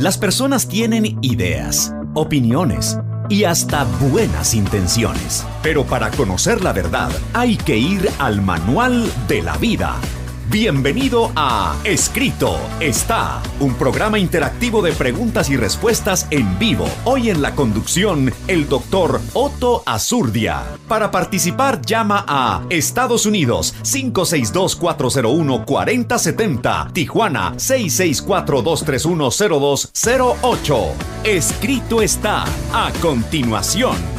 Las personas tienen ideas, opiniones y hasta buenas intenciones. Pero para conocer la verdad hay que ir al manual de la vida. Bienvenido a Escrito Está, un programa interactivo de preguntas y respuestas en vivo. Hoy en la conducción, el doctor Otto Azurdia. Para participar, llama a Estados Unidos 562-401-4070, Tijuana 664-231-0208. Escrito Está, a continuación.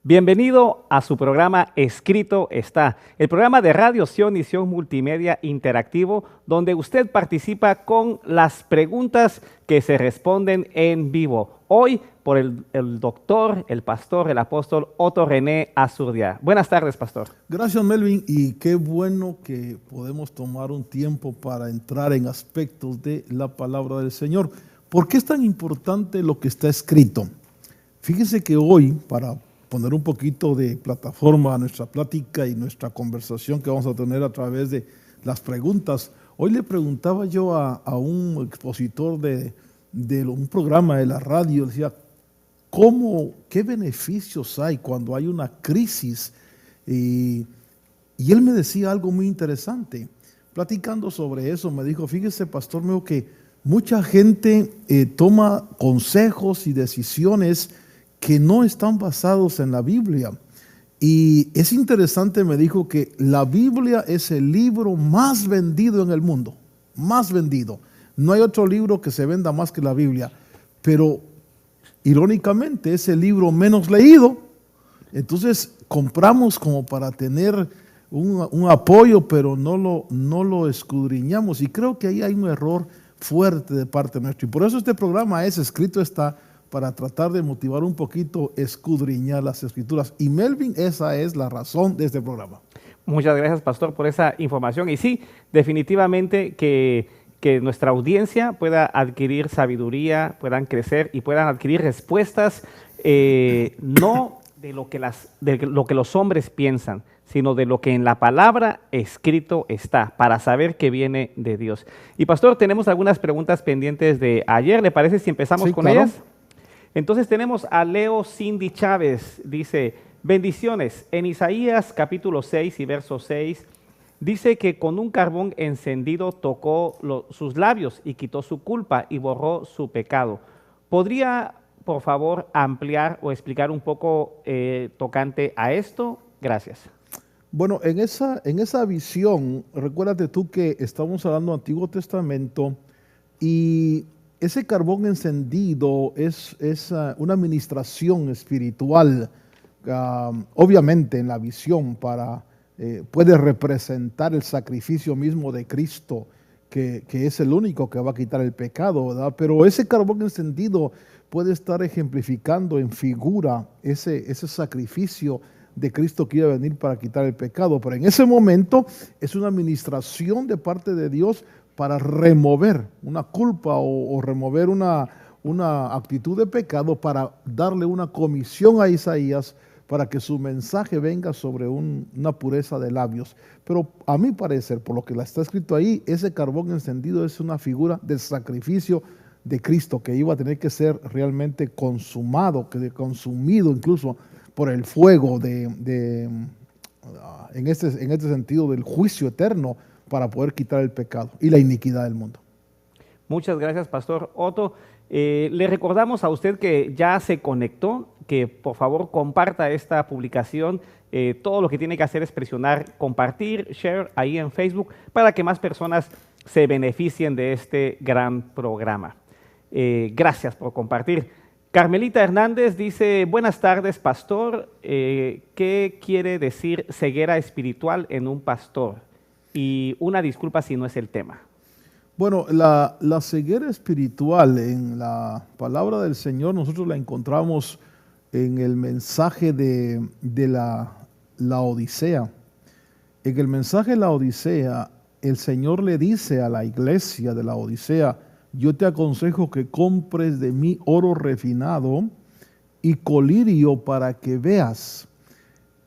Bienvenido a su programa Escrito Está, el programa de Radio Sion y Sion Multimedia Interactivo, donde usted participa con las preguntas que se responden en vivo. Hoy por el doctor, el pastor, el apóstol Otto René Azurdia. Buenas tardes, pastor. Gracias, Melvin, y qué bueno que podemos tomar un tiempo para entrar en aspectos de la palabra del Señor. ¿Por qué es tan importante lo que está escrito? Fíjese que hoy, para poner un poquito de plataforma a nuestra plática y nuestra conversación que vamos a tener a través de las preguntas. Hoy le preguntaba yo a un expositor de un programa de la radio, decía, ¿qué beneficios hay cuando hay una crisis? Y él me decía algo muy interesante. Platicando sobre eso, me dijo, fíjese, pastor mío, que mucha gente toma consejos y decisiones que no están basados en la Biblia. Y es interesante, me dijo, que la Biblia es el libro más vendido en el mundo, más vendido. No hay otro libro que se venda más que la Biblia, pero irónicamente es el libro menos leído. Entonces compramos como para tener un apoyo, pero no lo escudriñamos. Y creo que ahí hay un error fuerte de parte nuestra. Y por eso este programa Escrito Está, para tratar de motivar un poquito, escudriñar las Escrituras. Y Melvin, esa es la razón de este programa. Muchas gracias, pastor, por esa información. Y sí, definitivamente que nuestra audiencia pueda adquirir sabiduría, puedan crecer y puedan adquirir respuestas, no de lo que los hombres piensan, sino de lo que en la palabra escrito está, para saber que viene de Dios. Y pastor, tenemos algunas preguntas pendientes de ayer. ¿Le parece si empezamos con ellas? Entonces tenemos a Leo Cindy Chávez, dice, bendiciones. En Isaías capítulo 6 y verso 6, dice que con un carbón encendido tocó sus labios y quitó su culpa y borró su pecado. ¿Podría, por favor, ampliar o explicar un poco tocante a esto? Gracias. Bueno, en esa visión, recuérdate tú que estamos hablando del Antiguo Testamento y ese carbón encendido es una administración espiritual, obviamente en la visión puede representar el sacrificio mismo de Cristo, que es el único que va a quitar el pecado, ¿verdad? Pero ese carbón encendido puede estar ejemplificando en figura ese sacrificio de Cristo que iba a venir para quitar el pecado. Pero en ese momento es una administración de parte de Dios para remover una culpa o remover una actitud de pecado, para darle una comisión a Isaías para que su mensaje venga sobre una pureza de labios. Pero a mi parecer, por lo que está escrito ahí, ese carbón encendido es una figura del sacrificio de Cristo que iba a tener que ser realmente consumado, consumido incluso por el fuego en este sentido del juicio eterno, para poder quitar el pecado y la iniquidad del mundo. Muchas gracias, pastor Otto. Le recordamos a usted que ya se conectó, que por favor comparta esta publicación. Todo lo que tiene que hacer es presionar compartir, share ahí en Facebook, para que más personas se beneficien de este gran programa. Gracias por compartir. Carmelita Hernández dice, buenas tardes, pastor. ¿Qué quiere decir ceguera espiritual en un pastor? Y una disculpa si no es el tema. Bueno, la ceguera espiritual en la palabra del Señor nosotros la encontramos en el mensaje de la Odisea. En el mensaje de la Odisea, el Señor le dice a la iglesia de la Odisea, yo te aconsejo que compres de mí oro refinado y colirio para que veas.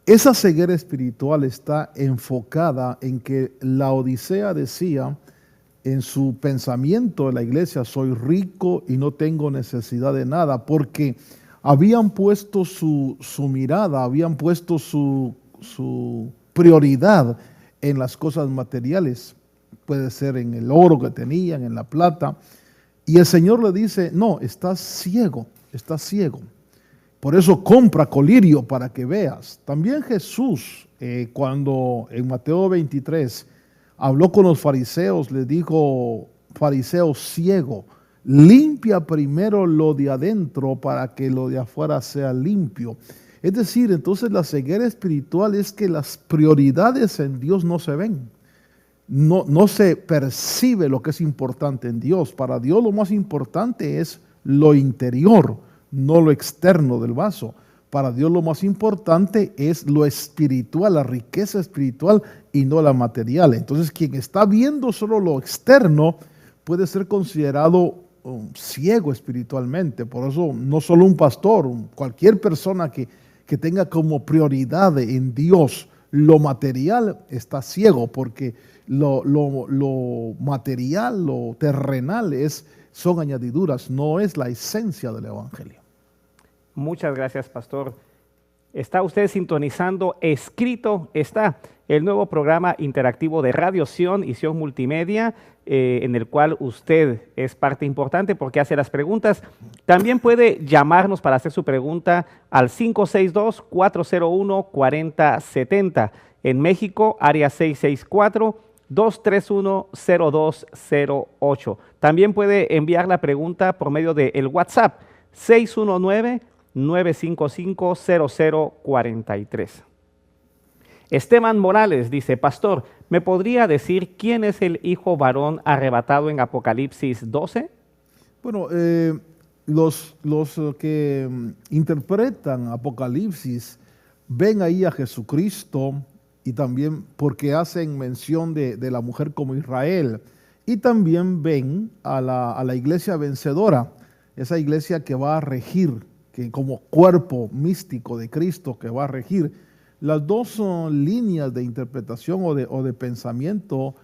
esa ceguera espiritual está enfocada en que la Odisea decía en su pensamiento de la iglesia: soy rico y no tengo necesidad de nada, porque habían puesto su mirada, habían puesto su prioridad en las cosas materiales. Puede ser en el oro que tenían, en la plata. Y el Señor le dice: no, estás ciego, estás ciego. Por eso compra colirio para que veas. También Jesús, cuando en Mateo 23 habló con los fariseos, les dijo: fariseo ciego, limpia primero lo de adentro para que lo de afuera sea limpio. Es decir, entonces la ceguera espiritual es que las prioridades en Dios no se ven. No se percibe lo que es importante en Dios. Para Dios lo más importante es lo interior, no lo externo del vaso. Para Dios lo más importante es lo espiritual, la riqueza espiritual y no la material. Entonces, quien está viendo solo lo externo puede ser considerado ciego espiritualmente. Por eso no solo un pastor, cualquier persona que tenga como prioridad en Dios lo material está ciego, porque lo material, lo terrenal son añadiduras, no es la esencia del evangelio. Muchas gracias, pastor. Está usted sintonizando Escrito Está, el nuevo programa interactivo de Radio Sion y Sion Multimedia, en el cual usted es parte importante porque hace las preguntas. También puede llamarnos para hacer su pregunta al 562-401-4070. En México, área 664-231-0208. También puede enviar la pregunta por medio del WhatsApp 619-955-0043. Esteban Morales dice: pastor, ¿me podría decir quién es el hijo varón arrebatado en Apocalipsis 12? Bueno, los que interpretan Apocalipsis ven ahí a Jesucristo, y también porque hacen mención de la mujer como Israel, y también ven a la iglesia vencedora, esa iglesia que va a regir, que como cuerpo místico de Cristo que va a regir. Las dos líneas de interpretación o de pensamiento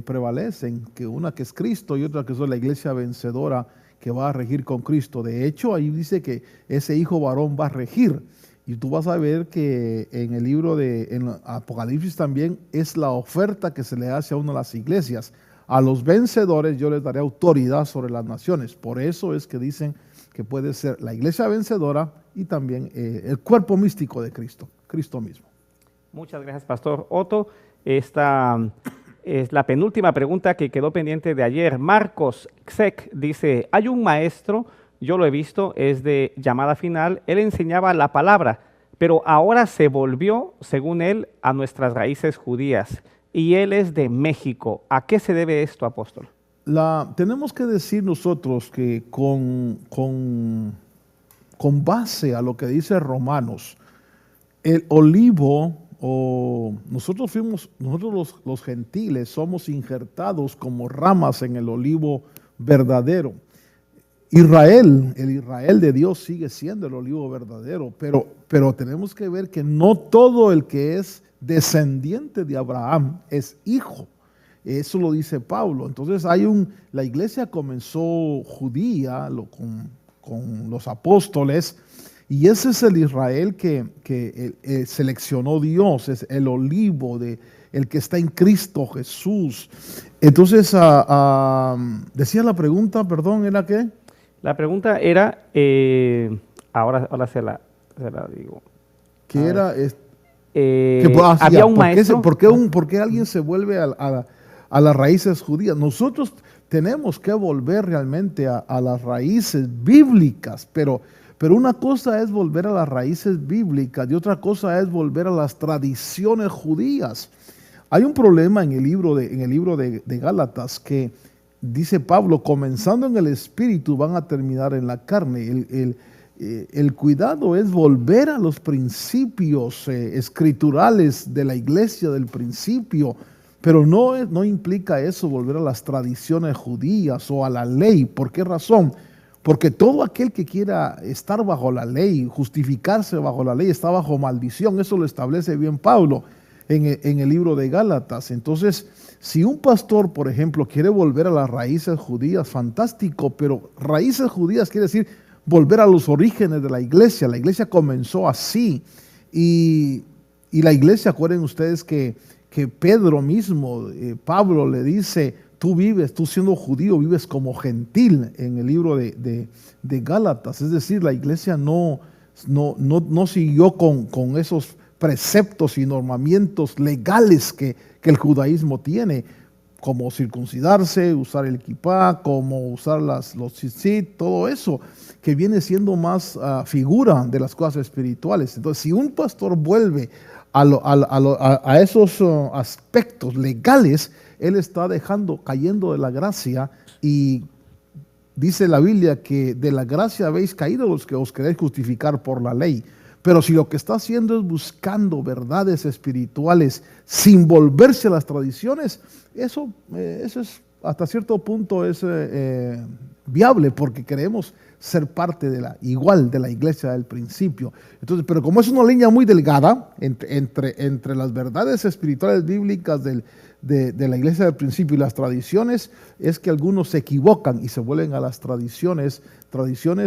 prevalecen, que una que es Cristo y otra que es la iglesia vencedora que va a regir con Cristo. De hecho, ahí dice que ese hijo varón va a regir. Y tú vas a ver que en el libro en Apocalipsis también es la oferta que se le hace a una de las iglesias. A los vencedores yo les daré autoridad sobre las naciones. Por eso es que dicen que puede ser la iglesia vencedora y también el cuerpo místico de Cristo, Cristo mismo. Muchas gracias, pastor Otto. Esta es la penúltima pregunta que quedó pendiente de ayer. Marcos Xec dice: hay un maestro, yo lo he visto, es de llamada final, él enseñaba la palabra, pero ahora se volvió, según él, a nuestras raíces judías, y él es de México. ¿A qué se debe esto, apóstol? Tenemos que decir nosotros que con base a lo que dice Romanos, el olivo, nosotros los gentiles somos injertados como ramas en el olivo verdadero. El Israel de Dios sigue siendo el olivo verdadero, pero tenemos que ver que no todo el que es descendiente de Abraham es hijo. Eso lo dice Pablo. Entonces la iglesia comenzó judía con los apóstoles, y ese es el Israel que seleccionó Dios, es el olivo el que está en Cristo Jesús. Entonces, decía la pregunta, perdón, ¿era qué? La pregunta era, ahora se la digo. ¿Qué era? Había un maestro. ¿Por qué alguien se vuelve a las raíces judías? Nosotros tenemos que volver realmente a las raíces bíblicas, pero una cosa es volver a las raíces bíblicas y otra cosa es volver a las tradiciones judías. Hay un problema en el libro de Gálatas que dice Pablo: comenzando en el espíritu van a terminar en la carne. El cuidado es volver a los principios escriturales de la iglesia del principio, pero no implica eso volver a las tradiciones judías o a la ley. ¿Por qué razón? Porque todo aquel que quiera estar bajo la ley, justificarse bajo la ley, está bajo maldición. Eso lo establece bien Pablo en el libro de Gálatas. Entonces, si un pastor, por ejemplo, quiere volver a las raíces judías, fantástico, pero raíces judías quiere decir volver a los orígenes de la iglesia. La iglesia comenzó así. Y la iglesia, acuerden ustedes que Pedro mismo, Pablo le dice, tú siendo judío, vives como gentil en el libro de Gálatas. Es decir, la iglesia no siguió con esos preceptos y normamientos legales que el judaísmo tiene, como circuncidarse, usar el kipá, como usar los tzitzit, todo eso, que viene siendo más figura de las cosas espirituales. Entonces, si un pastor vuelve a esos aspectos legales, él está cayendo de la gracia, y dice la Biblia que de la gracia habéis caído los que os queréis justificar por la ley. Pero si lo que está haciendo es buscando verdades espirituales sin volverse a las tradiciones, eso es hasta cierto punto es viable, porque queremos ser parte de la iglesia del principio. Entonces, pero como es una línea muy delgada entre las verdades espirituales bíblicas de la iglesia del principio y las tradiciones, es que algunos se equivocan y se vuelven a las tradiciones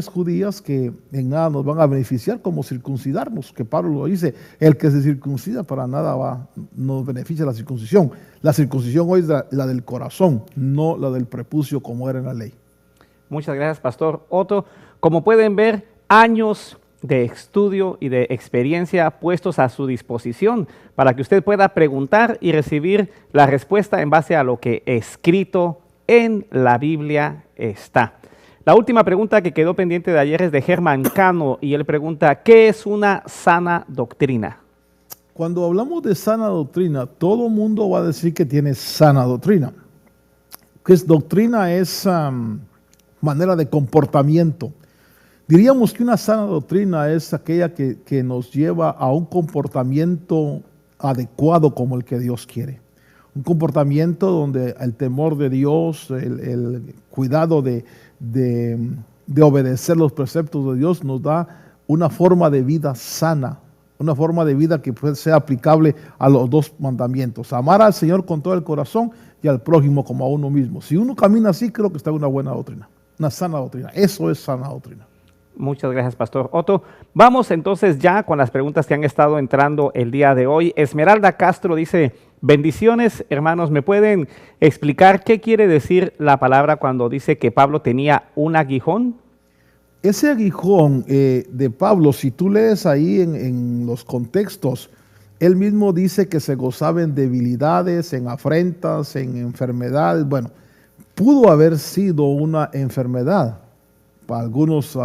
judías que en nada nos van a beneficiar, como circuncidarnos, que Pablo lo dice, el que se circuncida para nada nos beneficia la circuncisión. La circuncisión hoy es la del corazón, no la del prepucio como era en la ley. Muchas gracias, Pastor Otto. Como pueden ver, años de estudio y de experiencia puestos a su disposición para que usted pueda preguntar y recibir la respuesta en base a lo que escrito en la Biblia está. La última pregunta que quedó pendiente de ayer es de Germán Cano, y él pregunta, ¿qué es una sana doctrina? Cuando hablamos de sana doctrina, todo mundo va a decir que tiene sana doctrina. ¿Qué es doctrina? Es manera de comportamiento. Diríamos que una sana doctrina es aquella que nos lleva a un comportamiento adecuado como el que Dios quiere. Un comportamiento donde el temor de Dios, el cuidado de obedecer los preceptos de Dios nos da una forma de vida sana, una forma de vida que puede ser aplicable a los dos mandamientos: amar al Señor con todo el corazón y al prójimo como a uno mismo. Si uno camina así, creo que está en una buena doctrina, una sana doctrina. Eso es sana doctrina. Muchas gracias, Pastor Otto. Vamos entonces ya con las preguntas que han estado entrando el día de hoy. Esmeralda Castro dice, bendiciones, hermanos, ¿me pueden explicar qué quiere decir la palabra cuando dice que Pablo tenía un aguijón? Ese aguijón de Pablo, si tú lees ahí en los contextos, él mismo dice que se gozaba en debilidades, en afrentas, en enfermedades. Bueno, pudo haber sido una enfermedad. Para algunos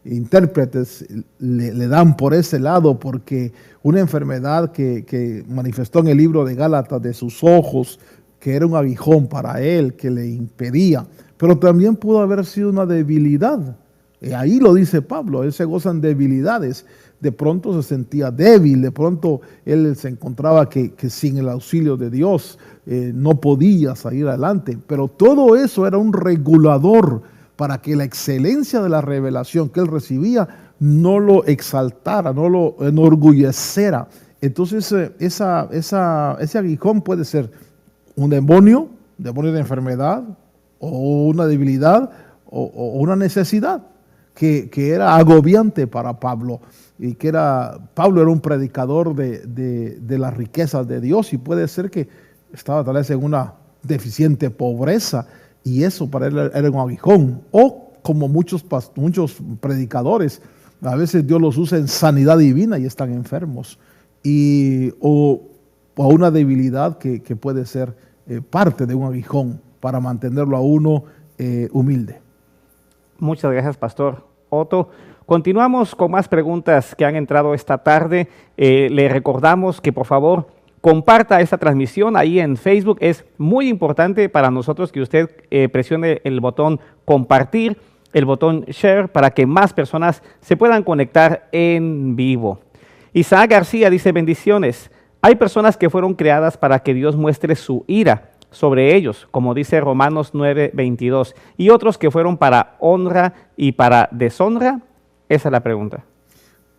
intérpretes le dan por ese lado, porque una enfermedad que manifestó en el libro de Gálatas de sus ojos, que era un aguijón para él, que le impedía, pero también pudo haber sido una debilidad. Ahí lo dice Pablo, él se goza en debilidades. De pronto se sentía débil, de pronto él se encontraba que sin el auxilio de Dios no podía salir adelante, pero todo eso era un regulador para que la excelencia de la revelación que él recibía no lo exaltara, no lo enorgulleciera. Entonces ese aguijón puede ser un demonio de enfermedad, o una debilidad, o una necesidad que era agobiante para Pablo, y que Pablo era un predicador de las riquezas de Dios, y puede ser que estaba tal vez en una deficiente pobreza, y eso para él era un aguijón. O como muchos predicadores, a veces Dios los usa en sanidad divina y están enfermos, o una debilidad que puede ser parte de un aguijón para mantenerlo a uno humilde. Muchas gracias, Pastor Otto. Continuamos con más preguntas que han entrado esta tarde. Le recordamos que por favor comparta esta transmisión ahí en Facebook. Es muy importante para nosotros que usted presione el botón compartir, el botón share, para que más personas se puedan conectar en vivo. Isaac García dice, bendiciones. Hay personas que fueron creadas para que Dios muestre su ira. sobre ellos, como dice Romanos 9:22, y otros que fueron para honra y para deshonra? Esa es la pregunta.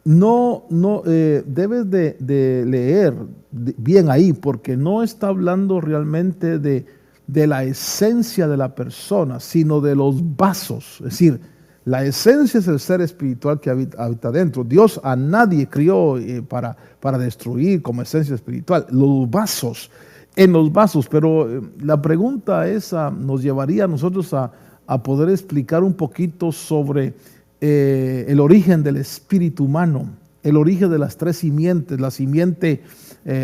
No, debes de leer bien ahí, porque no está hablando realmente de la esencia de la persona, sino de los vasos. Es decir, la esencia es el ser espiritual que habita dentro. Dios a nadie crió para destruir como esencia espiritual. Los vasos, en los vasos. Pero la pregunta esa nos llevaría a nosotros a poder explicar un poquito sobre el origen del espíritu humano, el origen de las tres simientes, la simiente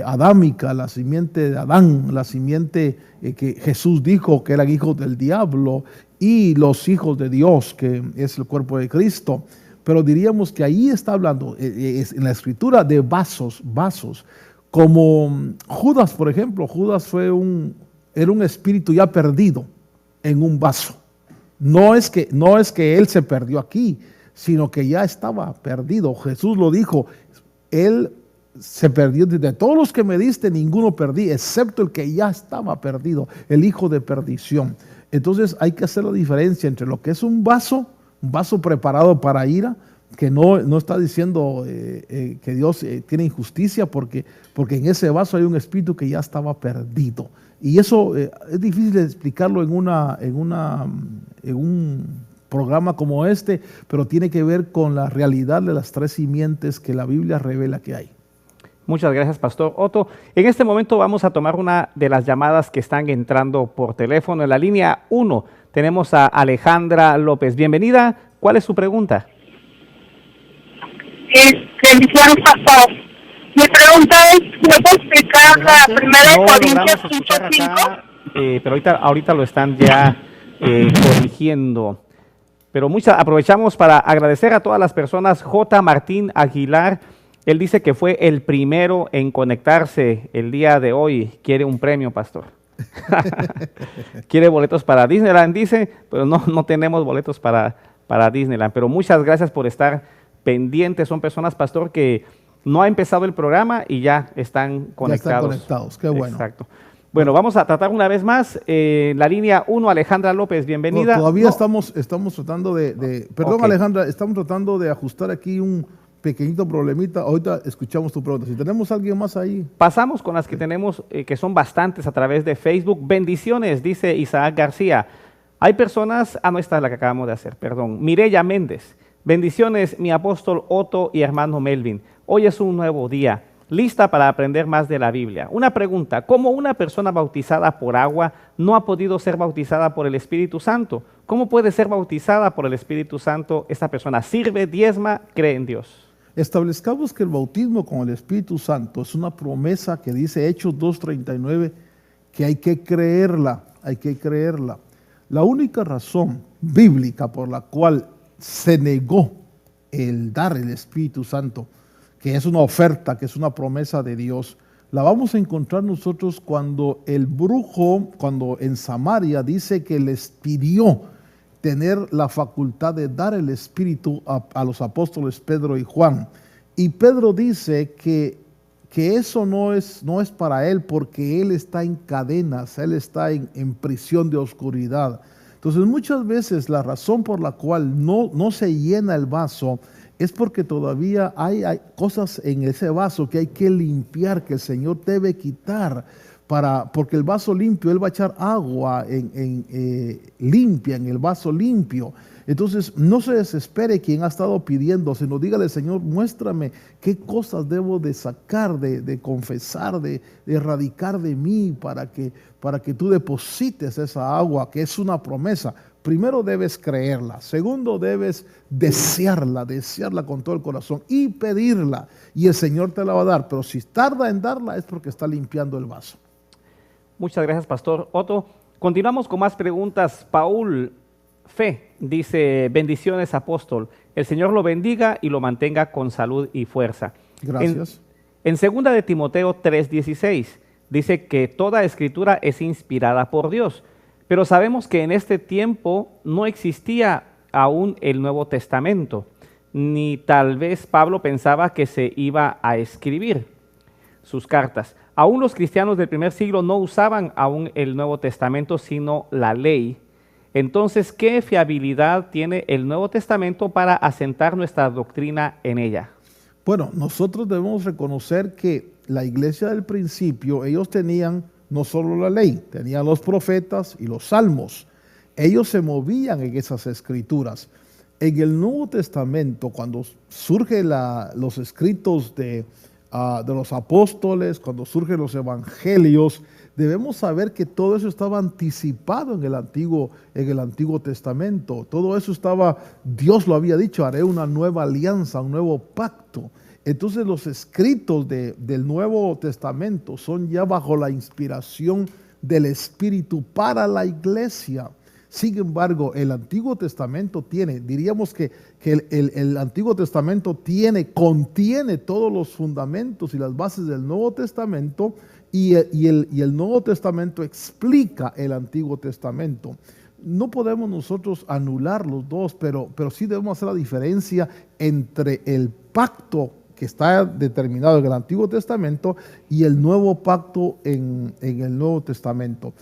adámica, la simiente de Adán, la simiente que Jesús dijo que eran hijos del diablo, y los hijos de Dios, que es el cuerpo de Cristo. Pero diríamos que ahí está hablando en la escritura de vasos, como Judas, por ejemplo. Judas era un espíritu ya perdido en un vaso. No es que él se perdió aquí, sino que ya estaba perdido. Jesús lo dijo, él se perdió. De todos los que me diste, ninguno perdí, excepto el que ya estaba perdido, el hijo de perdición. Entonces hay que hacer la diferencia entre lo que es un vaso preparado para ira, que no está diciendo que Dios tiene injusticia, porque en ese vaso hay un espíritu que ya estaba perdido. Y eso es difícil de explicarlo en un programa como este, pero tiene que ver con la realidad de las tres simientes que la Biblia revela que hay. Muchas gracias, Pastor Otto. En este momento vamos a tomar una de las llamadas que están entrando por teléfono. En la línea 1 tenemos a Alejandra López. Bienvenida. ¿Cuál es su pregunta? Bendiciones, pastor. Mi pregunta es, ¿me puede explicar la primera de Corintios 5:5? Pero ahorita lo están ya corrigiendo. Pero aprovechamos para agradecer a todas las personas. J. Martín Aguilar, él dice que fue el primero en conectarse el día de hoy. Quiere un premio, pastor. Quiere boletos para Disneyland, dice, pero no tenemos boletos para Disneyland. Pero muchas gracias por estar pendientes. Son personas, pastor, que no ha empezado el programa y ya están conectados. Ya están conectados, qué bueno. Exacto. Bueno, vamos a tratar una vez más la línea 1, Alejandra López, bienvenida. Todavía estamos tratando perdón, okay. Alejandra, estamos tratando de ajustar aquí un pequeñito problemita. Ahorita escuchamos tu pregunta. Si tenemos a alguien más ahí. Pasamos con las que tenemos, que son bastantes a través de Facebook. Bendiciones, dice Isaac García. Hay personas, no, esta es la que acabamos de hacer, perdón. Mireya Méndez. Bendiciones, mi apóstol Otto y hermano Melvin. Hoy es un nuevo día, lista para aprender más de la Biblia. Una pregunta, ¿cómo una persona bautizada por agua no ha podido ser bautizada por el Espíritu Santo? ¿Cómo puede ser bautizada por el Espíritu Santo esta persona? ¿Sirve, diezma, cree en Dios? Establezcamos que el bautismo con el Espíritu Santo es una promesa que dice Hechos 2:39, que hay que creerla, La única razón bíblica por la cual se negó el dar el Espíritu Santo, que es una oferta, que es una promesa de Dios, la vamos a encontrar nosotros cuando el brujo, cuando en Samaria dice que les pidió tener la facultad de dar el Espíritu a los apóstoles Pedro y Juan. Y Pedro dice que eso no es para él, porque él está en cadenas, él está en prisión de oscuridad. Entonces muchas veces la razón por la cual no se llena el vaso es porque todavía hay cosas en ese vaso que hay que limpiar, que el Señor debe quitar, porque el vaso limpio, Él va a echar agua limpia en el vaso limpio. Entonces no se desespere quien ha estado pidiendo, sino dígale: Señor, muéstrame qué cosas debo de sacar, de confesar, de erradicar de mí, para que tú deposites esa agua, que es una promesa. Primero debes creerla, segundo debes desearla con todo el corazón y pedirla, y el Señor te la va a dar. Pero si tarda en darla es porque está limpiando el vaso. Muchas gracias, Pastor Otto. Continuamos con más preguntas. Paul Fe dice: bendiciones, apóstol. El Señor lo bendiga y lo mantenga con salud y fuerza. Gracias. En 2 de Timoteo 3:16 dice que toda escritura es inspirada por Dios. Pero sabemos que en este tiempo no existía aún el Nuevo Testamento, ni tal vez Pablo pensaba que se iba a escribir sus cartas. Aún los cristianos del primer siglo no usaban aún el Nuevo Testamento, sino la ley. Entonces, ¿qué fiabilidad tiene el Nuevo Testamento para asentar nuestra doctrina en ella? Bueno, nosotros debemos reconocer que la iglesia del principio, ellos tenían no solo la ley, tenían los profetas y los salmos. Ellos se movían en esas escrituras. En el Nuevo Testamento, cuando surgen los escritos de los apóstoles, cuando surgen los evangelios, debemos saber que todo eso estaba anticipado en el Antiguo Testamento. Todo eso Dios lo había dicho, haré una nueva alianza, un nuevo pacto. Entonces los escritos del Nuevo Testamento son ya bajo la inspiración del Espíritu para la iglesia. Sin embargo, el Antiguo Testamento diríamos que el Antiguo Testamento contiene todos los fundamentos y las bases del Nuevo Testamento, y el Nuevo Testamento explica el Antiguo Testamento. No podemos nosotros anular los dos, pero sí debemos hacer la diferencia entre el pacto que está determinado en el Antiguo Testamento y el nuevo pacto en el Nuevo Testamento.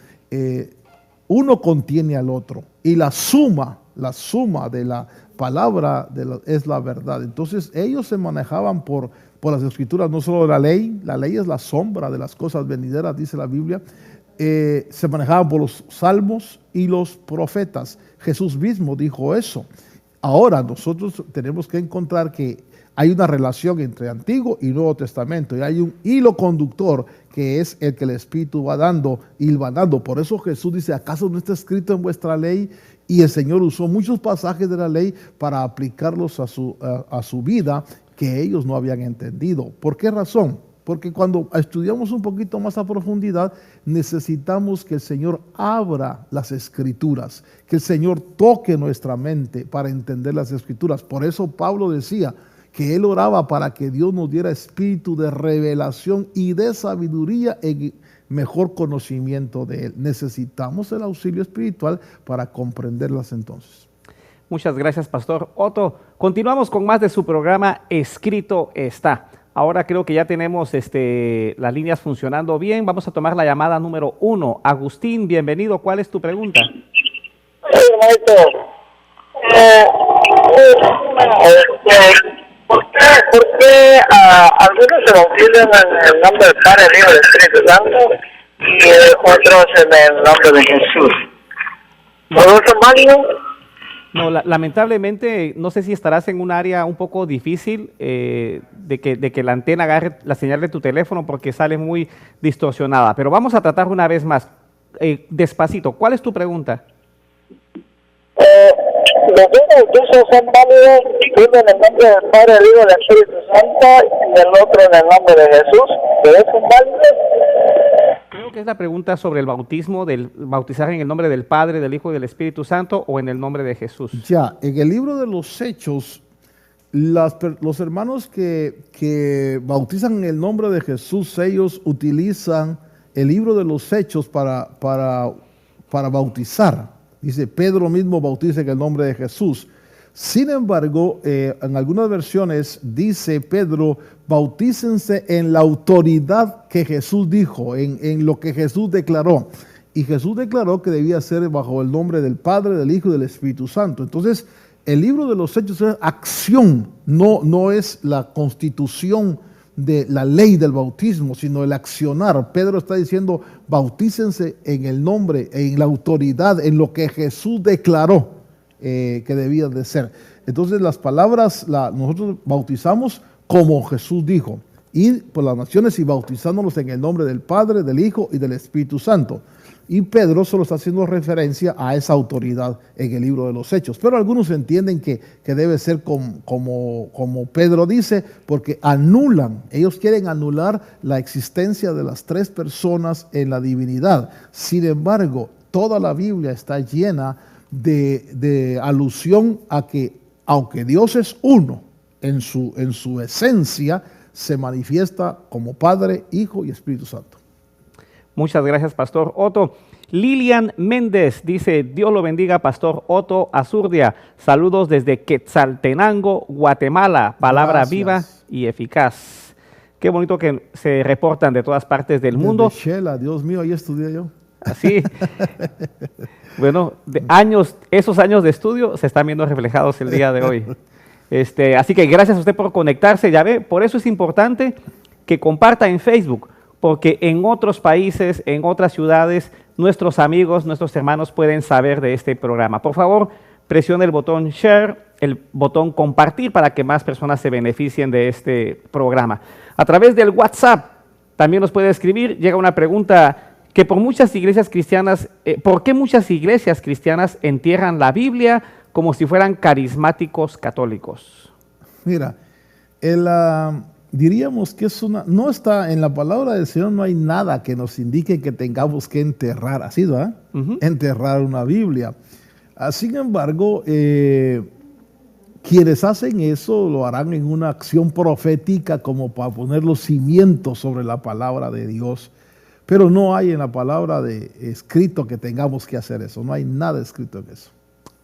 Uno contiene al otro, y la suma de la palabra es la verdad. Entonces ellos se manejaban por las escrituras, no solo la ley es la sombra de las cosas venideras, dice la Biblia. Se manejaban por los salmos y los profetas. Jesús mismo dijo eso. Ahora nosotros tenemos que encontrar que hay una relación entre Antiguo y Nuevo Testamento, y hay un hilo conductor que es el que el Espíritu va dando, hilvanando. Por eso Jesús dice, ¿acaso no está escrito en vuestra ley? Y el Señor usó muchos pasajes de la ley para aplicarlos a su vida que ellos no habían entendido. ¿Por qué razón? Porque cuando estudiamos un poquito más a profundidad, necesitamos que el Señor abra las Escrituras, que el Señor toque nuestra mente para entender las Escrituras. Por eso Pablo decía que él oraba para que Dios nos diera espíritu de revelación y de sabiduría en mejor conocimiento de Él. Necesitamos el auxilio espiritual para comprenderlas entonces. Muchas gracias, Pastor Otto. Continuamos con más de su programa Escrito Está. Ahora creo que ya tenemos las líneas funcionando bien. Vamos a tomar la llamada número 1. Agustín, bienvenido. ¿Cuál es tu pregunta? ¿Por qué algunos se bautizan en el nombre del Padre, del Hijo y del Espíritu Santo y otros en el nombre de Jesús? ¿Todos son válidos? No, lamentablemente, no sé si estarás en un área un poco difícil de que la antena agarre la señal de tu teléfono porque sale muy distorsionada. Pero vamos a tratar una vez más, despacito. ¿Cuál es tu pregunta? Los dos bautizos son válidos, uno en el nombre del Padre, del Hijo y del Espíritu Santo y el otro en el nombre de Jesús. ¿Pero son válidos? Creo que es la pregunta sobre el bautismo, del bautizar en el nombre del Padre, del Hijo y del Espíritu Santo o en el nombre de Jesús. Ya, en el libro de los Hechos, los hermanos que bautizan en el nombre de Jesús, ellos utilizan el libro de los Hechos para bautizar. Dice, Pedro mismo bautiza en el nombre de Jesús. Sin embargo, en algunas versiones dice Pedro, bautícense en la autoridad que Jesús dijo, en lo que Jesús declaró. Y Jesús declaró que debía ser bajo el nombre del Padre, del Hijo y del Espíritu Santo. Entonces, el libro de los Hechos es acción, no es la constitución de la ley del bautismo, sino el accionar. Pedro está diciendo, bautícense en el nombre, en la autoridad, en lo que Jesús declaró que debían de ser. Entonces las palabras, nosotros bautizamos como Jesús dijo, ir por las naciones y bautizándolos en el nombre del Padre, del Hijo y del Espíritu Santo. Y Pedro solo está haciendo referencia a esa autoridad en el libro de los Hechos. Pero algunos entienden que debe ser como Pedro dice, porque ellos quieren anular la existencia de las tres personas en la divinidad. Sin embargo, toda la Biblia está llena de alusión a que, aunque Dios es uno en su esencia, se manifiesta como Padre, Hijo y Espíritu Santo. Muchas gracias, Pastor Otto. Lilian Méndez dice, Dios lo bendiga, Pastor Otto Azurdia. Saludos desde Quetzaltenango, Guatemala. Palabra viva y eficaz. Qué bonito que se reportan de todas partes del mundo. Desde Shela, Dios mío, ahí estudié yo. Así. Bueno, esos años de estudio se están viendo reflejados el día de hoy. Así que gracias a usted por conectarse, ya ve, por eso es importante que comparta en Facebook, porque en otros países, en otras ciudades, nuestros amigos, nuestros hermanos pueden saber de este programa. Por favor, presione el botón share, el botón compartir para que más personas se beneficien de este programa. A través del WhatsApp también nos puede escribir, llega una pregunta que por muchas iglesias cristianas, ¿por qué muchas iglesias cristianas entierran la Biblia como si fueran carismáticos católicos? Mira, diríamos que no está en la palabra del Señor, no hay nada que nos indique que tengamos que enterrar, así, ¿verdad? Enterrar una Biblia. Sin embargo, quienes hacen eso lo harán en una acción profética como para poner los cimientos sobre la palabra de Dios. Pero no hay en la palabra escrito que tengamos que hacer eso. No hay nada escrito en eso.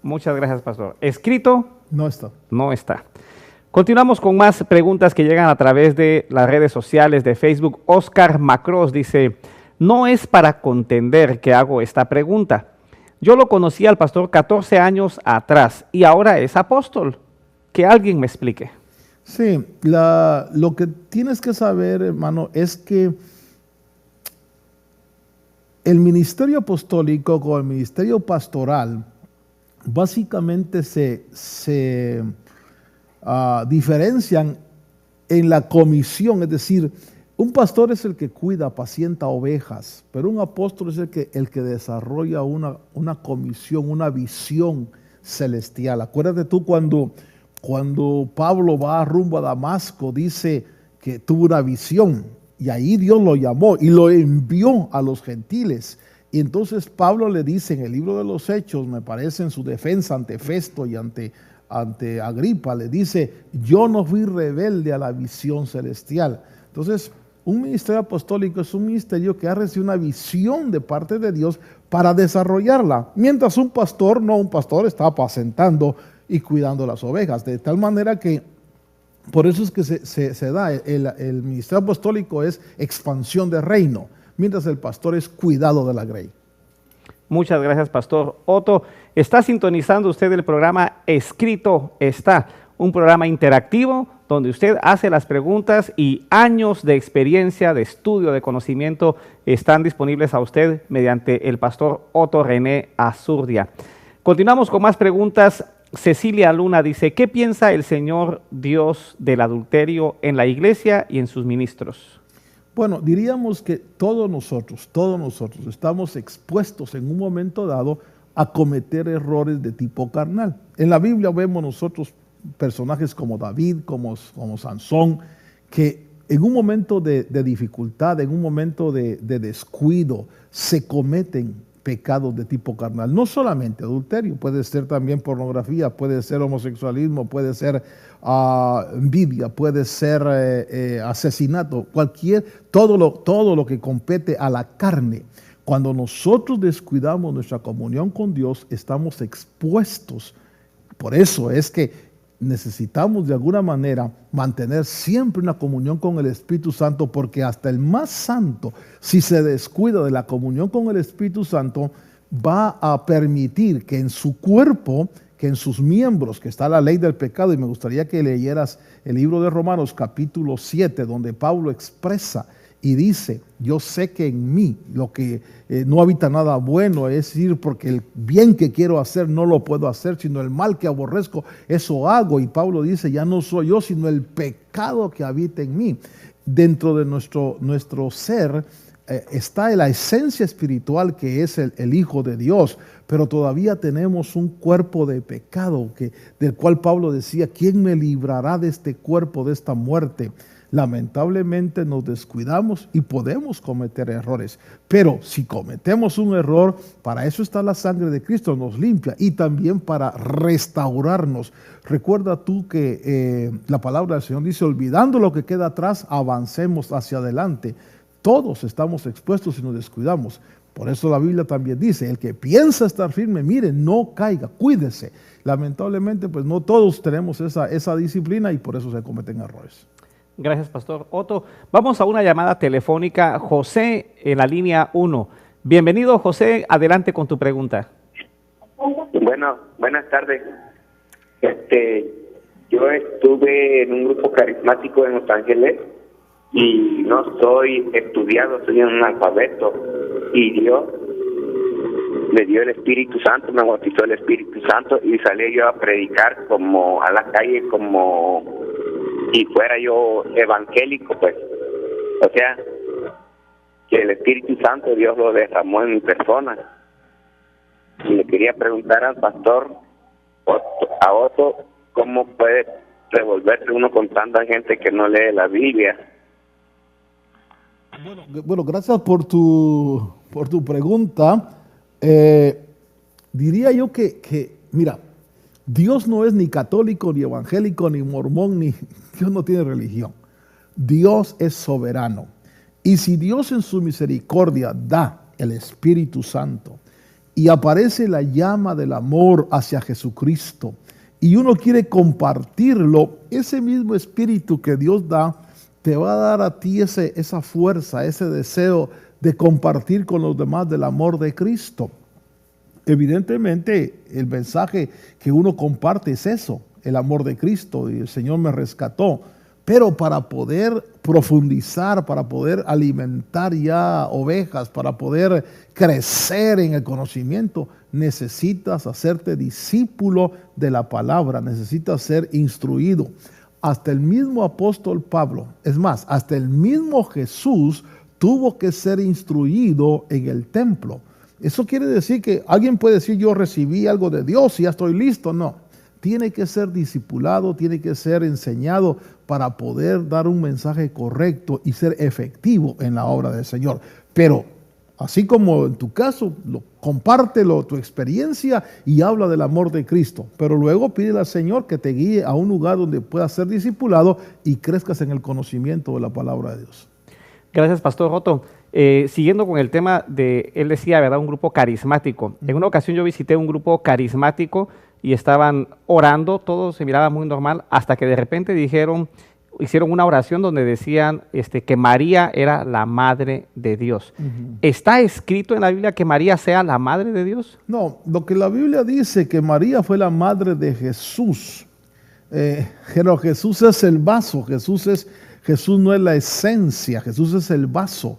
Muchas gracias, pastor. ¿Escrito? No está. No está. Continuamos con más preguntas que llegan a través de las redes sociales de Facebook. Oscar Macros dice, no es para contender que hago esta pregunta. Yo lo conocí al pastor 14 años atrás y ahora es apóstol. Que alguien me explique. Sí, lo que tienes que saber, hermano, es que el ministerio apostólico con el ministerio pastoral básicamente se diferencian en la comisión, es decir, un pastor es el que cuida, apacienta ovejas, pero un apóstol es el que desarrolla una comisión, una visión celestial. Acuérdate tú cuando Pablo va rumbo a Damasco, dice que tuvo una visión y ahí Dios lo llamó y lo envió a los gentiles. Y entonces Pablo le dice en el libro de los Hechos, me parece en su defensa ante Festo y ante Agripa, le dice, yo no fui rebelde a la visión celestial. Entonces, un ministerio apostólico es un ministerio que ha recibido una visión de parte de Dios para desarrollarla, mientras un pastor está apacentando y cuidando las ovejas, de tal manera que por eso es que se da, el ministerio apostólico es expansión de reino, mientras el pastor es cuidado de la grey. Muchas gracias, pastor Otto. Está sintonizando usted el programa Escrito Está, un programa interactivo donde usted hace las preguntas y años de experiencia, de estudio, de conocimiento están disponibles a usted mediante el pastor Otto René Azurdia. Continuamos con más preguntas. Cecilia Luna dice, ¿qué piensa el Señor Dios del adulterio en la iglesia y en sus ministros? Bueno, diríamos que todos nosotros estamos expuestos en un momento dado a cometer errores de tipo carnal. En la Biblia vemos nosotros personajes como David, como Sansón, que en un momento de dificultad, en un momento de descuido, se cometen pecados de tipo carnal. No solamente adulterio, puede ser también pornografía, puede ser homosexualismo, puede ser envidia, puede ser asesinato, todo lo que compete a la carne. Cuando nosotros descuidamos nuestra comunión con Dios, estamos expuestos. Por eso es que necesitamos de alguna manera mantener siempre una comunión con el Espíritu Santo, porque hasta el más santo, si se descuida de la comunión con el Espíritu Santo, va a permitir que en su cuerpo, que en sus miembros, que está la ley del pecado, y me gustaría que leyeras el libro de Romanos capítulo 7, donde Pablo expresa y dice, yo sé que en mí lo que no habita nada bueno, es decir, porque el bien que quiero hacer no lo puedo hacer, sino el mal que aborrezco, eso hago. Y Pablo dice, ya no soy yo, sino el pecado que habita en mí. Dentro de nuestro ser está la esencia espiritual que es el Hijo de Dios, pero todavía tenemos un cuerpo de pecado del cual Pablo decía, ¿quién me librará de este cuerpo, de esta muerte? Lamentablemente nos descuidamos y podemos cometer errores, pero si cometemos un error, para eso está la sangre de Cristo, nos limpia y también para restaurarnos. Recuerda tú que la palabra del Señor dice, olvidando lo que queda atrás, avancemos hacia adelante. Todos estamos expuestos si nos descuidamos. Por eso la Biblia también dice, el que piensa estar firme, mire, no caiga, cuídese. Lamentablemente, pues no todos tenemos esa disciplina y por eso se cometen errores. Gracias, Pastor Otto. Vamos a una llamada telefónica. José, en la línea 1. Bienvenido, José. Adelante con tu pregunta. Bueno, buenas tardes. Yo estuve en un grupo carismático en Los Ángeles y no soy estudiado, soy un analfabeto. Y Dios me dio el Espíritu Santo, me bautizó el Espíritu Santo y salí yo a predicar como a la calle como si fuera yo evangélico, pues. O sea, que el Espíritu Santo Dios lo derramó en mi persona. Y le quería preguntar al pastor a Otto, ¿cómo puede revolverse uno con tanta gente que no lee la Biblia? Bueno, gracias por tu pregunta. Diría yo que, mira, Dios no es ni católico, ni evangélico, ni mormón, ni Dios no tiene religión. Dios es soberano. Y si Dios en su misericordia da el Espíritu Santo y aparece la llama del amor hacia Jesucristo y uno quiere compartirlo, ese mismo Espíritu que Dios da te va a dar a ti esa fuerza, ese deseo de compartir con los demás del amor de Cristo. Evidentemente, el mensaje que uno comparte es eso, el amor de Cristo, y el Señor me rescató. Pero para poder profundizar, para poder alimentar ya ovejas, para poder crecer en el conocimiento, necesitas hacerte discípulo de la palabra, necesitas ser instruido. Hasta el mismo apóstol Pablo, es más, hasta el mismo Jesús tuvo que ser instruido en el templo. Eso quiere decir que alguien puede decir yo recibí algo de Dios y ya estoy listo. No, tiene que ser discipulado, tiene que ser enseñado para poder dar un mensaje correcto y ser efectivo en la obra del Señor. Pero así como en tu caso, compártelo, tu experiencia y habla del amor de Cristo. Pero luego pídele al Señor que te guíe a un lugar donde puedas ser discipulado y crezcas en el conocimiento de la palabra de Dios. Gracias, Pastor Otto. Siguiendo con el tema de, él decía, ¿verdad?, un grupo carismático. En una ocasión yo visité un grupo carismático y estaban orando, todo se miraba muy normal, hasta que de repente hicieron una oración donde decían que María era la madre de Dios. ¿Está escrito en la Biblia que María sea la madre de Dios? No, lo que la Biblia dice que María fue la madre de Jesús. Pero Jesús es el vaso, Jesús no es la esencia, Jesús es el vaso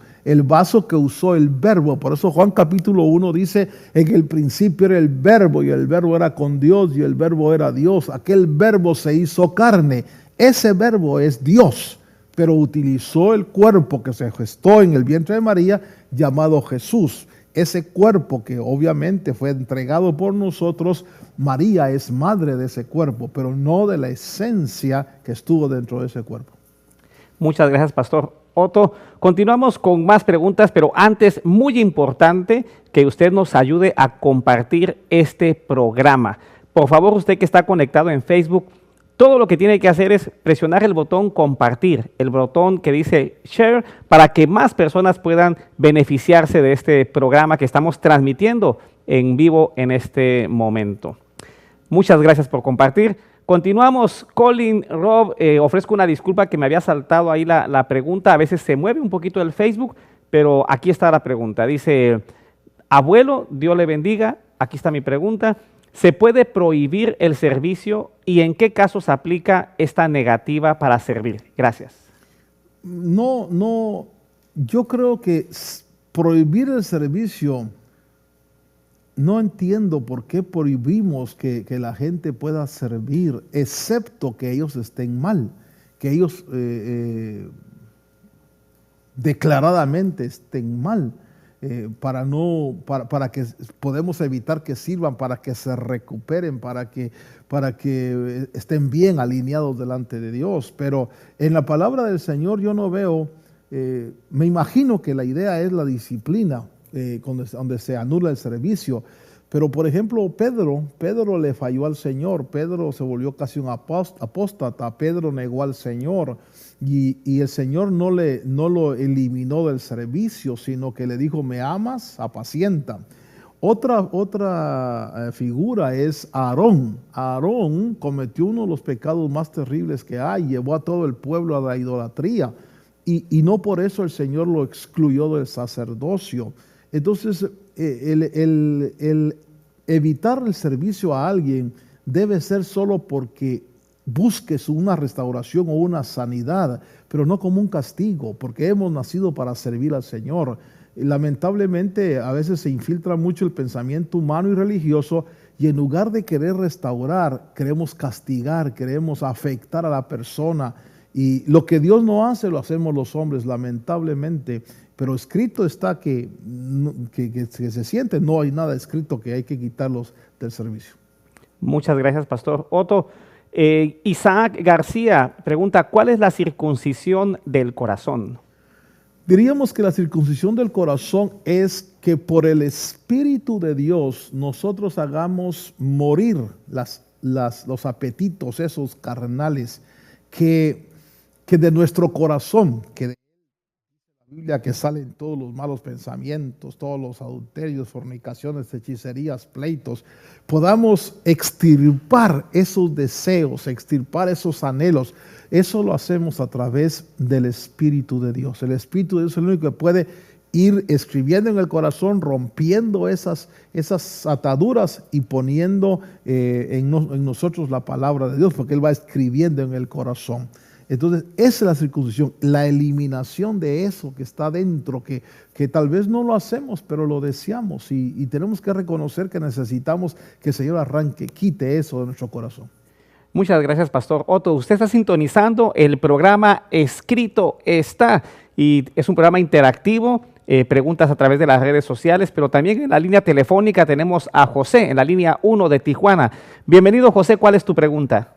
que usó el verbo. Por eso Juan capítulo 1 dice, en el principio era el verbo y el verbo era con Dios y el verbo era Dios. Aquel verbo se hizo carne. Ese verbo es Dios, pero utilizó el cuerpo que se gestó en el vientre de María llamado Jesús. Ese cuerpo que obviamente fue entregado por nosotros, María es madre de ese cuerpo, pero no de la esencia que estuvo dentro de ese cuerpo. Muchas gracias, Pastor Otto. Continuamos con más preguntas, pero antes, muy importante que usted nos ayude a compartir este programa. Por favor, usted que está conectado en Facebook, todo lo que tiene que hacer es presionar el botón compartir, el botón que dice share, para que más personas puedan beneficiarse de este programa que estamos transmitiendo en vivo en este momento. Muchas gracias por compartir. Continuamos. Colin, Rob, ofrezco una disculpa que me había saltado ahí la pregunta. A veces se mueve un poquito el Facebook, pero aquí está la pregunta. Dice, abuelo, Dios le bendiga. Aquí está mi pregunta. ¿Se puede prohibir el servicio y en qué casos aplica esta negativa para servir? Gracias. No, yo creo que prohibir el servicio, no entiendo por qué prohibimos que la gente pueda servir, excepto que ellos estén mal, que ellos declaradamente estén mal. Para que podemos evitar que sirvan, para que se recuperen, para que estén bien alineados delante de Dios. Pero en la palabra del Señor yo no veo, me imagino que la idea es la disciplina, donde se anula el servicio. Pero por ejemplo, Pedro le falló al Señor, Pedro se volvió casi un apóstata, Pedro negó al Señor. Y el Señor no lo eliminó del servicio, sino que le dijo, ¿me amas? Apacienta. Otra figura es Aarón. Aarón cometió uno de los pecados más terribles que hay, llevó a todo el pueblo a la idolatría y no por eso el Señor lo excluyó del sacerdocio. Entonces, el evitar el servicio a alguien debe ser solo porque busques una restauración o una sanidad, pero no como un castigo, porque hemos nacido para servir al Señor. Lamentablemente a veces se infiltra mucho el pensamiento humano y religioso y en lugar de querer restaurar, queremos castigar, queremos afectar a la persona y lo que Dios no hace lo hacemos los hombres, lamentablemente, pero escrito está que se siente, no hay nada escrito que hay que quitarlos del servicio. Muchas gracias, Pastor Otto. Isaac García pregunta, ¿cuál es la circuncisión del corazón? Diríamos que la circuncisión del corazón es que por el Espíritu de Dios nosotros hagamos morir los apetitos, esos carnales, que de nuestro corazón, que de la Biblia que salen todos los malos pensamientos, todos los adulterios, fornicaciones, hechicerías, pleitos, podamos extirpar esos deseos, extirpar esos anhelos. Eso lo hacemos a través del Espíritu de Dios. El Espíritu de Dios es el único que puede ir escribiendo en el corazón, rompiendo esas ataduras y poniendo en nosotros la palabra de Dios, porque Él va escribiendo en el corazón. Entonces, esa es la circuncisión, la eliminación de eso que está dentro, que tal vez no lo hacemos, pero lo deseamos y tenemos que reconocer que necesitamos que el Señor arranque, quite eso de nuestro corazón. Muchas gracias, Pastor Otto. Usted está sintonizando el programa Escrito Está y es un programa interactivo, preguntas a través de las redes sociales, pero también en la línea telefónica tenemos a José en la línea 1 de Tijuana. Bienvenido, José, ¿cuál es tu pregunta?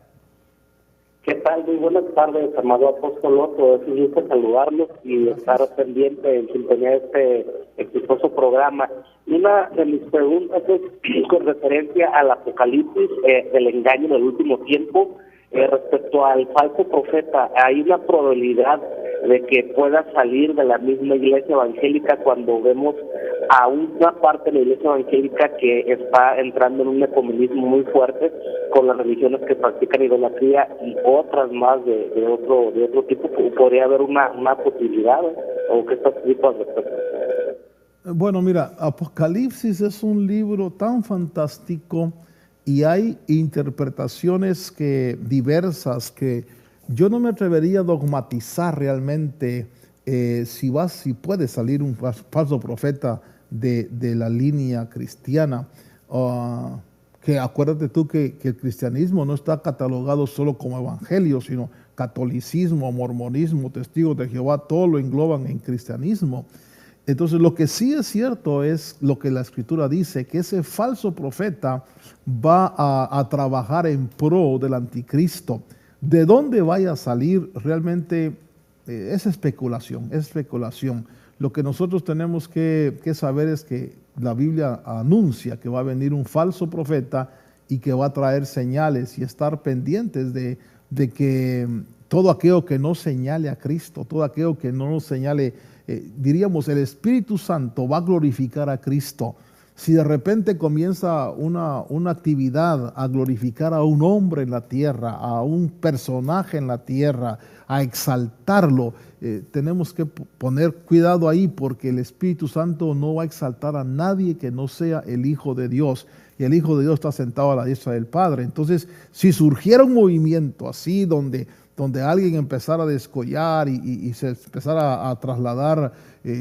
¿Qué tal? Muy buenas tardes, amado apóstol Otto. Es un gusto saludarlos y estar pendiente en sintonía de este exitoso programa. Una de mis preguntas es con referencia al Apocalipsis del engaño en el último tiempo. Respecto al falso profeta, ¿hay una probabilidad de que pueda salir de la misma iglesia evangélica cuando vemos a una parte de la iglesia evangélica que está entrando en un ecumenismo muy fuerte con las religiones que practican idolatría y otras más de otro tipo? ¿Podría haber una posibilidad o qué estás diciendo al respecto? Bueno, mira, Apocalipsis es un libro tan fantástico y hay interpretaciones diversas que yo no me atrevería a dogmatizar realmente si puede salir un falso profeta de la línea cristiana. Que acuérdate tú que el cristianismo no está catalogado solo como evangelio, sino catolicismo, mormonismo, testigos de Jehová, todo lo engloban en cristianismo. Entonces, lo que sí es cierto es lo que la Escritura dice, que ese falso profeta va a trabajar en pro del anticristo. ¿De dónde vaya a salir? Realmente es especulación, es especulación. Lo que nosotros tenemos que saber es que la Biblia anuncia que va a venir un falso profeta y que va a traer señales y estar pendientes de que todo aquello que no señale a Cristo, todo aquello que no nos señale, diríamos, el Espíritu Santo va a glorificar a Cristo. Si de repente comienza una actividad a glorificar a un hombre en la tierra, a un personaje en la tierra, a exaltarlo, tenemos que poner cuidado ahí porque el Espíritu Santo no va a exaltar a nadie que no sea el Hijo de Dios. Y el Hijo de Dios está sentado a la diestra del Padre. Entonces, si surgiera un movimiento así donde alguien empezara a descollar y se empezara a trasladar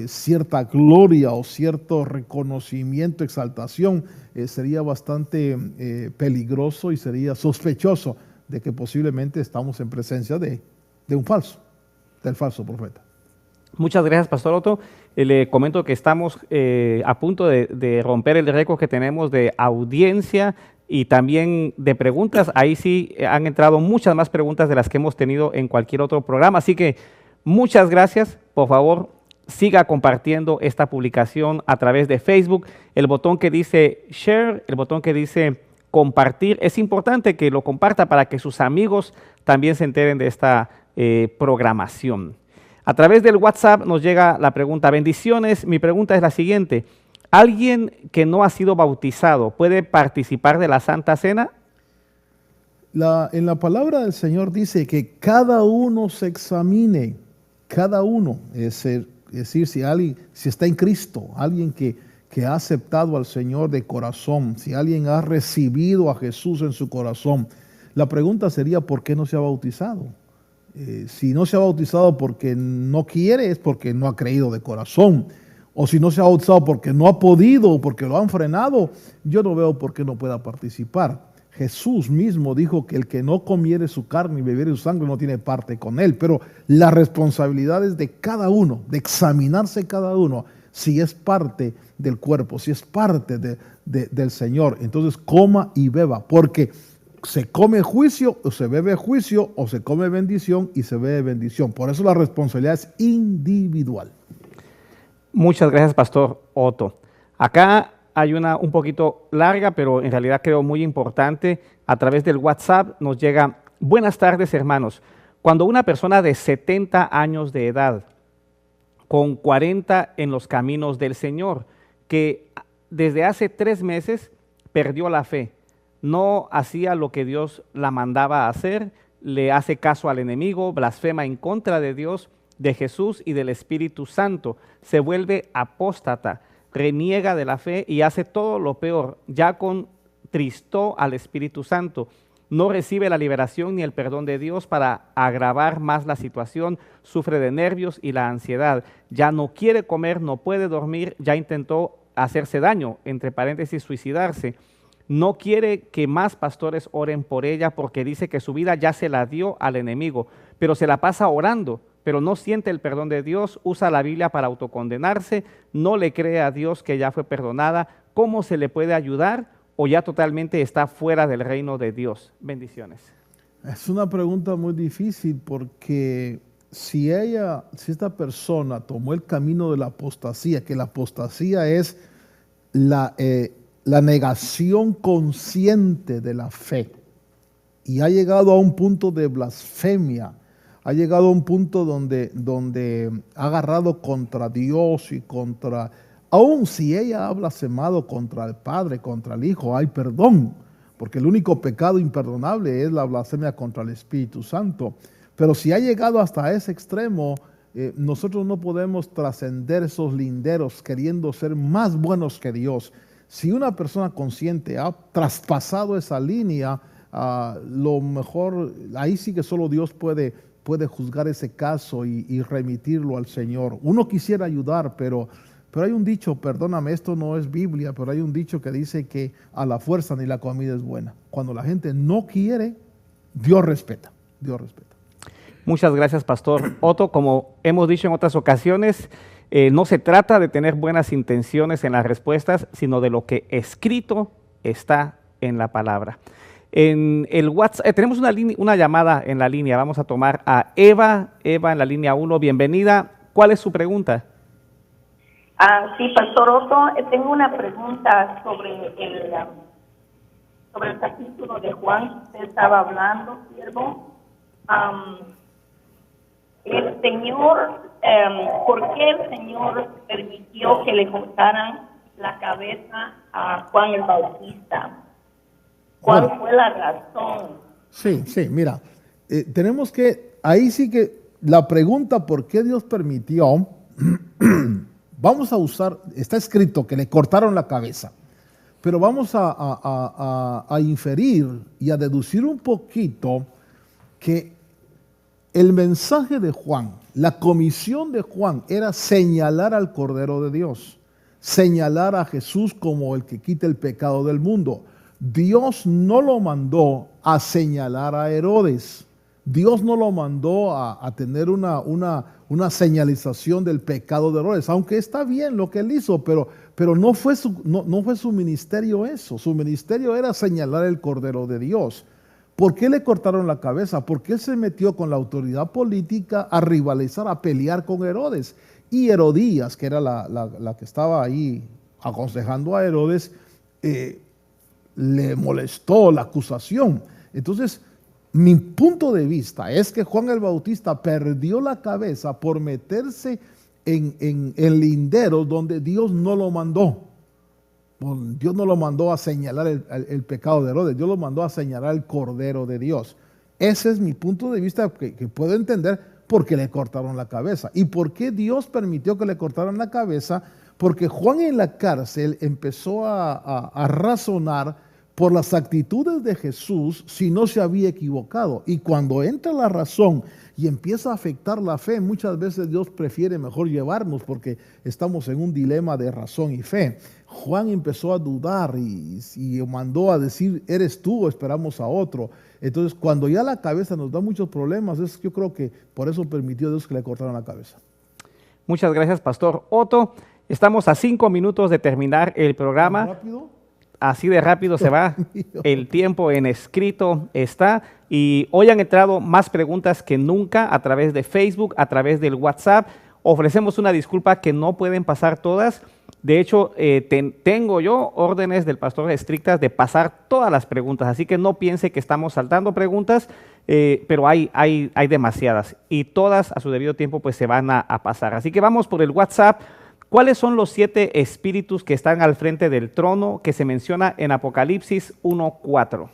cierta gloria o cierto reconocimiento, exaltación, sería bastante peligroso y sería sospechoso de que posiblemente estamos en presencia del falso profeta. Muchas gracias, Pastor Otto. Le comento que estamos a punto de romper el récord que tenemos de audiencia y también de preguntas. Ahí sí han entrado muchas más preguntas de las que hemos tenido en cualquier otro programa. Así que muchas gracias. Por favor, siga compartiendo esta publicación a través de Facebook. El botón que dice share, el botón que dice compartir, es importante que lo comparta para que sus amigos también se enteren de esta programación. A través del WhatsApp nos llega la pregunta. Bendiciones. Mi pregunta es la siguiente. ¿Alguien que no ha sido bautizado puede participar de la Santa Cena? En la palabra del Señor dice que cada uno se examine, cada uno, es decir, si está en Cristo, alguien que ha aceptado al Señor de corazón, si alguien ha recibido a Jesús en su corazón, la pregunta sería, ¿por qué no se ha bautizado? Si no se ha bautizado porque no quiere, es porque no ha creído de corazón. O si no se ha bautizado porque no ha podido o porque lo han frenado, yo no veo por qué no pueda participar. Jesús mismo dijo que el que no comiere su carne y bebiere su sangre no tiene parte con él. Pero la responsabilidad es de cada uno, de examinarse cada uno, si es parte del cuerpo, si es parte del Señor. Entonces coma y beba, porque se come juicio o se bebe juicio, o se come bendición y se bebe bendición. Por eso la responsabilidad es individual. Muchas gracias, Pastor Otto. Acá hay una un poquito larga, pero en realidad creo muy importante. A través del WhatsApp nos llega: buenas tardes, hermanos. Cuando una persona de 70 años de edad, con 40 en los caminos del Señor, que desde hace 3 meses perdió la fe, no hacía lo que Dios la mandaba a hacer, le hace caso al enemigo, blasfema en contra de Dios, de Jesús y del Espíritu Santo, se vuelve apóstata, reniega de la fe y hace todo lo peor, ya contristó al Espíritu Santo, no recibe la liberación ni el perdón de Dios. Para agravar más la situación, sufre de nervios y la ansiedad, ya no quiere comer, no puede dormir, ya intentó hacerse daño, entre paréntesis suicidarse. No quiere que más pastores oren por ella porque dice que su vida ya se la dio al enemigo, pero se la pasa orando, pero no siente el perdón de Dios, usa la Biblia para autocondenarse, no le cree a Dios que ya fue perdonada. ¿Cómo se le puede ayudar o ya totalmente está fuera del reino de Dios? Bendiciones. Es una pregunta muy difícil porque si esta persona tomó el camino de la apostasía, que la apostasía es la negación consciente de la fe, y ha llegado a un punto de blasfemia, ha llegado a un punto donde ha agarrado contra Dios y contra, aun si ella ha blasfemado contra el Padre, contra el Hijo, hay perdón, porque el único pecado imperdonable es la blasfemia contra el Espíritu Santo. Pero si ha llegado hasta ese extremo, nosotros no podemos trascender esos linderos queriendo ser más buenos que Dios. Si una persona consciente ha traspasado esa línea, lo mejor, ahí sí que solo Dios puede juzgar ese caso y remitirlo al Señor. Uno quisiera ayudar, pero hay un dicho, perdóname, esto no es Biblia, pero hay un dicho que dice que a la fuerza ni la comida es buena. Cuando la gente no quiere, Dios respeta, Dios respeta. Muchas gracias, Pastor Otto. Como hemos dicho en otras ocasiones, no se trata de tener buenas intenciones en las respuestas, sino de lo que escrito está en la palabra. En el WhatsApp, tenemos una llamada en la línea. Vamos a tomar a Eva en la línea 1. Bienvenida. ¿Cuál es su pregunta? Sí, Pastor Otto, tengo una pregunta sobre el capítulo de Juan. Usted estaba hablando, siervo. El Señor, ¿por qué el Señor permitió que le cortaran la cabeza a Juan el Bautista? ¿Cuál fue la razón? Sí, mira, tenemos que, ahí sí que la pregunta por qué Dios permitió, vamos a usar, está escrito que le cortaron la cabeza, pero vamos a inferir y a deducir un poquito que el mensaje de Juan, la comisión de Juan era señalar al Cordero de Dios, señalar a Jesús como el que quita el pecado del mundo. Dios no lo mandó a señalar a Herodes. Dios no lo mandó a tener una señalización del pecado de Herodes, aunque está bien lo que él hizo, pero no fue su ministerio eso. Su ministerio era señalar el Cordero de Dios. ¿Por qué le cortaron la cabeza? Porque él se metió con la autoridad política a rivalizar, a pelear con Herodes. Y Herodías, que era la que estaba ahí aconsejando a Herodes, le molestó la acusación. Entonces, mi punto de vista es que Juan el Bautista perdió la cabeza por meterse en linderos donde Dios no lo mandó. Dios no lo mandó a señalar el pecado de Herodes, Dios lo mandó a señalar el Cordero de Dios. Ese es mi punto de vista que puedo entender por qué le cortaron la cabeza. ¿Y por qué Dios permitió que le cortaran la cabeza? Porque Juan en la cárcel empezó a razonar por las actitudes de Jesús si no se había equivocado. Y cuando entra la razón y empieza a afectar la fe, muchas veces Dios prefiere mejor llevarnos porque estamos en un dilema de razón y fe. Juan empezó a dudar y mandó a decir, ¿eres tú o esperamos a otro? Entonces, cuando ya la cabeza nos da muchos problemas, yo creo que por eso permitió Dios que le cortaran la cabeza. Muchas gracias, Pastor Otto. Estamos a 5 minutos de terminar el programa. ¿Rápido? Así de rápido se va, el tiempo en escrito está, y hoy han entrado más preguntas que nunca a través de Facebook, a través del WhatsApp. Ofrecemos una disculpa que no pueden pasar todas. De hecho, tengo yo órdenes del pastor estrictas de pasar todas las preguntas, así que no piense que estamos saltando preguntas, pero hay demasiadas y todas a su debido tiempo pues se van a pasar. Así que vamos por el WhatsApp. ¿Cuáles son los 7 espíritus que están al frente del trono que se menciona en Apocalipsis 1:4?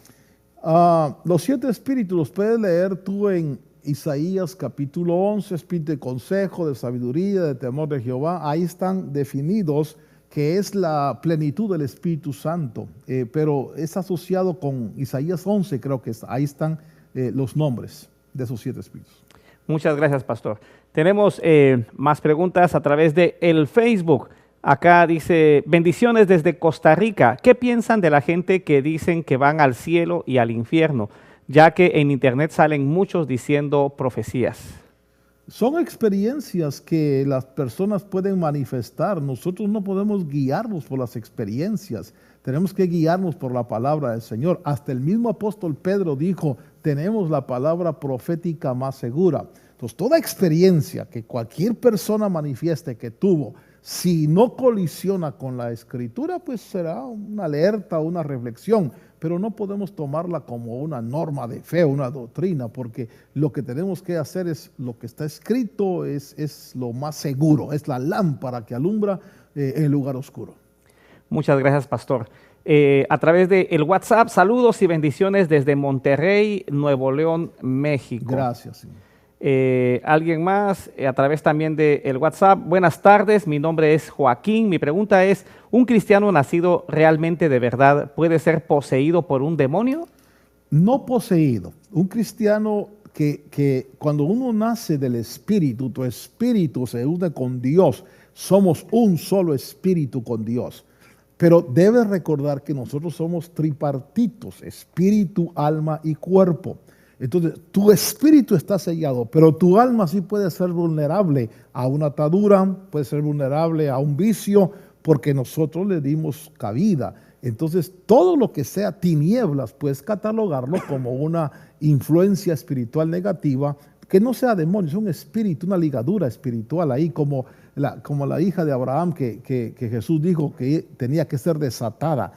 Los 7 espíritus los puedes leer tú en Isaías capítulo 11, espíritu de consejo, de sabiduría, de temor de Jehová. Ahí están definidos que es la plenitud del Espíritu Santo, pero es asociado con Isaías 11, creo que ahí están los nombres de esos 7 espíritus. Muchas gracias, pastor. Tenemos más preguntas a través de el Facebook. Acá dice, bendiciones desde Costa Rica. ¿Qué piensan de la gente que dicen que van al cielo y al infierno? Ya que en internet salen muchos diciendo profecías. Son experiencias que las personas pueden manifestar. Nosotros no podemos guiarnos por las experiencias. Tenemos que guiarnos por la palabra del Señor. Hasta el mismo apóstol Pedro dijo, tenemos la palabra profética más segura. Entonces, toda experiencia que cualquier persona manifieste que tuvo, si no colisiona con la Escritura, pues será una alerta, una reflexión, pero no podemos tomarla como una norma de fe, una doctrina, porque lo que tenemos que hacer es lo que está escrito, es lo más seguro, es la lámpara que alumbra en el lugar oscuro. Muchas gracias, pastor. A través de el WhatsApp, saludos y bendiciones desde Monterrey, Nuevo León, México. Gracias, señor. Alguien más a través también del WhatsApp. Buenas tardes, mi nombre es Joaquín. Mi pregunta es, ¿un cristiano nacido realmente de verdad puede ser poseído por un demonio? No poseído. Un cristiano que cuando uno nace del Espíritu, tu espíritu se une con Dios. Somos un solo espíritu con Dios. Pero debes recordar que nosotros somos tripartitos, espíritu, alma y cuerpo. Entonces, tu espíritu está sellado, pero tu alma sí puede ser vulnerable a una atadura, puede ser vulnerable a un vicio, porque nosotros le dimos cabida. Entonces, todo lo que sea tinieblas, puedes catalogarlo como una influencia espiritual negativa, que no sea demonio, es un espíritu, una ligadura espiritual ahí, como la hija de Abraham que Jesús dijo que tenía que ser desatada.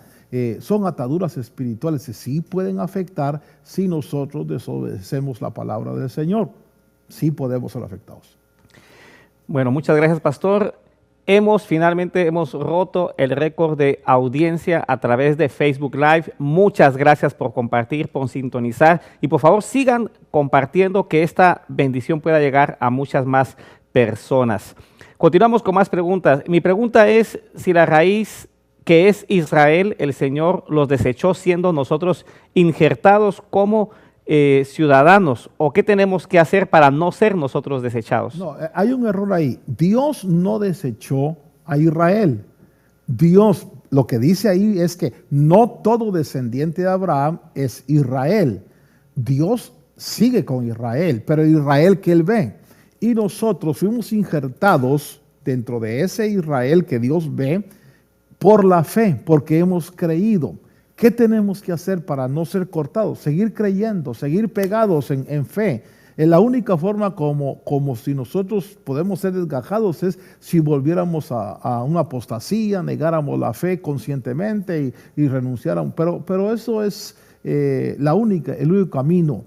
Son ataduras espirituales que sí pueden afectar si nosotros desobedecemos la palabra del Señor. Sí podemos ser afectados. Bueno, muchas gracias, pastor. Finalmente hemos roto el récord de audiencia a través de Facebook Live. Muchas gracias por compartir, por sintonizar y por favor sigan compartiendo que esta bendición pueda llegar a muchas más personas. Continuamos con más preguntas. Mi pregunta es si la raíz que es Israel, el Señor los desechó siendo nosotros injertados como ciudadanos, o qué tenemos que hacer para no ser nosotros desechados. No, hay un error ahí. Dios no desechó a Israel. Dios, lo que dice ahí es que no todo descendiente de Abraham es Israel. Dios sigue con Israel, pero Israel que él ve. Y nosotros fuimos injertados dentro de ese Israel que Dios ve, por la fe, porque hemos creído. ¿Qué tenemos que hacer para no ser cortados? Seguir creyendo, seguir pegados en fe. La única forma como si nosotros podemos ser desgajados es si volviéramos a una apostasía, negáramos la fe conscientemente y renunciáramos. Pero eso es el único camino.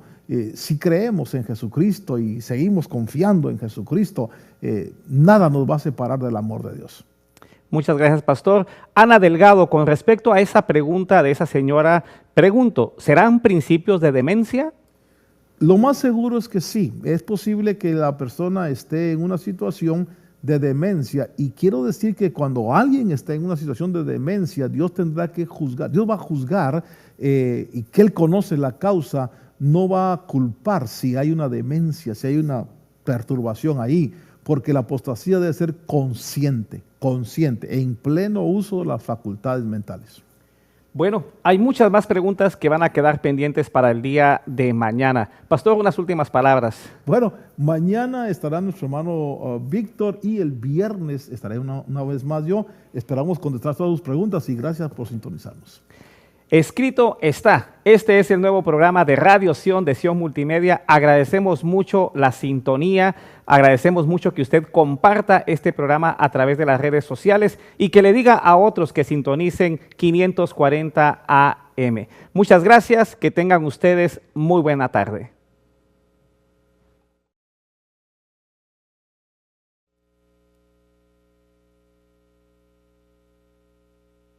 Si creemos en Jesucristo y seguimos confiando en Jesucristo, nada nos va a separar del amor de Dios. Muchas gracias, pastor. Ana Delgado, con respecto a esa pregunta de esa señora, pregunto, ¿serán principios de demencia? Lo más seguro es que sí. Es posible que la persona esté en una situación de demencia, y quiero decir que cuando alguien está en una situación de demencia, Dios tendrá que juzgar, Dios va a juzgar y que Él conoce la causa, no va a culpar si hay una demencia, si hay una perturbación ahí, porque la apostasía debe ser consciente, en pleno uso de las facultades mentales. Bueno, hay muchas más preguntas que van a quedar pendientes para el día de mañana. Pastor, unas últimas palabras. Bueno, mañana estará nuestro hermano Víctor, y el viernes estaré una vez más yo. Esperamos contestar todas sus preguntas y gracias por sintonizarnos. Escrito está. Este es el nuevo programa de Radio Sion de Sion Multimedia. Agradecemos mucho la sintonía, agradecemos mucho que usted comparta este programa a través de las redes sociales y que le diga a otros que sintonicen 540 AM. Muchas gracias, que tengan ustedes muy buena tarde.